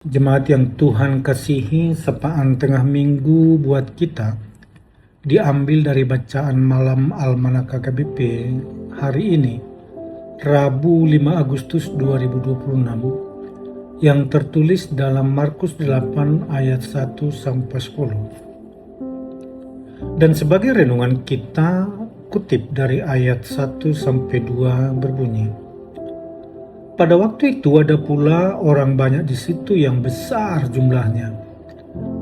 Jemaat yang Tuhan kasihi, sapaan tengah minggu buat kita diambil dari bacaan malam Almanak KKBP hari ini, Rabu 5 Agustus 2026, yang tertulis dalam Markus 8 ayat 1-10. Dan sebagai renungan kita kutip dari ayat 1-2 berbunyi, pada waktu itu ada pula orang banyak di situ yang besar jumlahnya,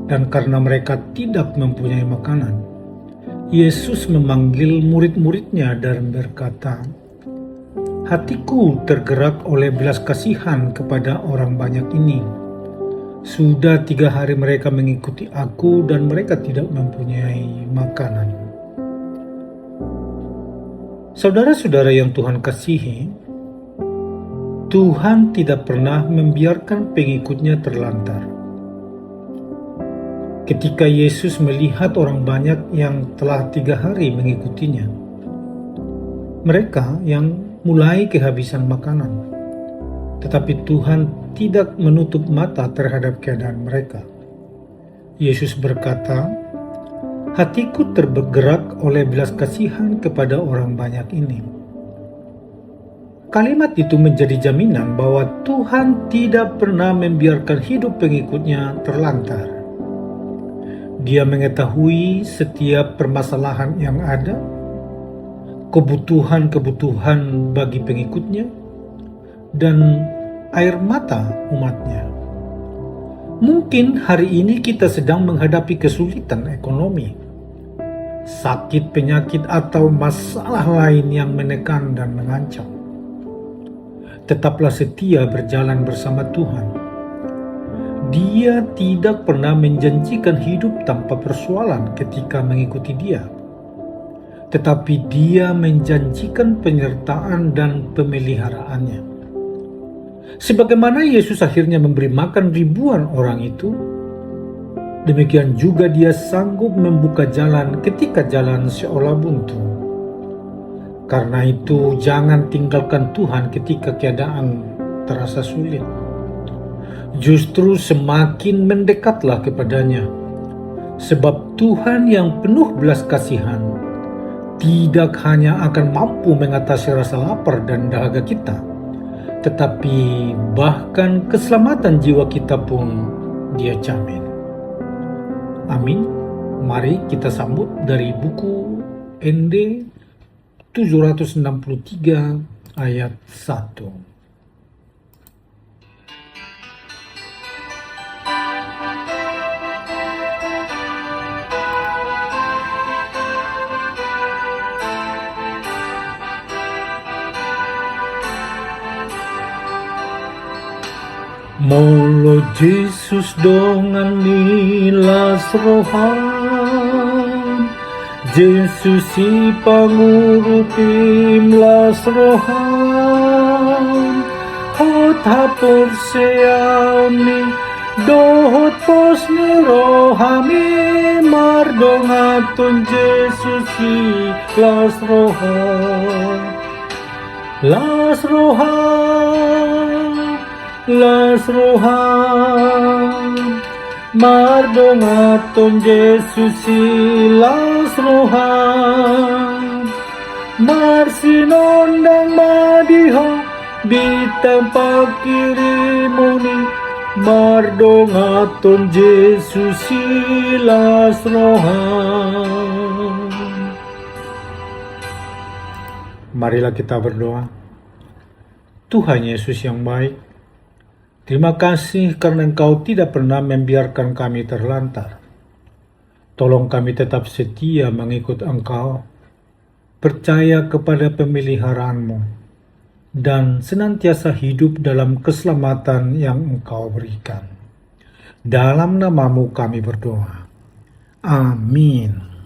dan karena mereka tidak mempunyai makanan, Yesus memanggil murid-muridnya dan berkata, "Hatiku tergerak oleh belas kasihan kepada orang banyak ini. Sudah 3 hari mereka mengikuti aku dan mereka tidak mempunyai makanan." Saudara-saudara yang Tuhan kasihi, Tuhan tidak pernah membiarkan pengikutnya terlantar. Ketika Yesus melihat orang banyak yang telah 3 hari mengikutinya, mereka yang mulai kehabisan makanan, tetapi Tuhan tidak menutup mata terhadap keadaan mereka. Yesus berkata, "Hatiku terbergerak oleh belas kasihan kepada orang banyak ini." Kalimat itu menjadi jaminan bahwa Tuhan tidak pernah membiarkan hidup pengikutnya terlantar. Dia mengetahui setiap permasalahan yang ada, kebutuhan-kebutuhan bagi pengikutnya, dan air mata umatnya. Mungkin hari ini kita sedang menghadapi kesulitan ekonomi, sakit, penyakit, atau masalah lain yang menekan dan mengancam. Tetaplah setia berjalan bersama Tuhan. Dia tidak pernah menjanjikan hidup tanpa persoalan ketika mengikuti Dia, tetapi Dia menjanjikan penyertaan dan pemeliharaannya. Sebagaimana Yesus akhirnya memberi makan ribuan orang itu, demikian juga Dia sanggup membuka jalan ketika jalan seolah buntu. Karena itu, jangan tinggalkan Tuhan ketika keadaan terasa sulit. Justru semakin mendekatlah kepadanya, sebab Tuhan yang penuh belas kasihan tidak hanya akan mampu mengatasi rasa lapar dan dahaga kita, tetapi bahkan keselamatan jiwa kita pun Dia jamin. Amin. Mari kita sambut dari buku ND 763 ayat 1. Molo Jesus dongan nilas rohan, Jesus si pangurupim las rohan, hot hapor seauni dohot pos ni rohami mardongaton Jesus si las rohan, las rohan, las rohan, mardongaton Jesus silas rohan, marsinondang madiho bitang pakirimuni, mardongaton Jesus silas rohan. Marilah kita berdoa. Tuhan Yesus yang baik, terima kasih karena Engkau tidak pernah membiarkan kami terlantar. Tolong kami tetap setia mengikut Engkau, percaya kepada pemeliharaan-Mu, dan senantiasa hidup dalam keselamatan yang Engkau berikan. Dalam nama-Mu kami berdoa. Amin.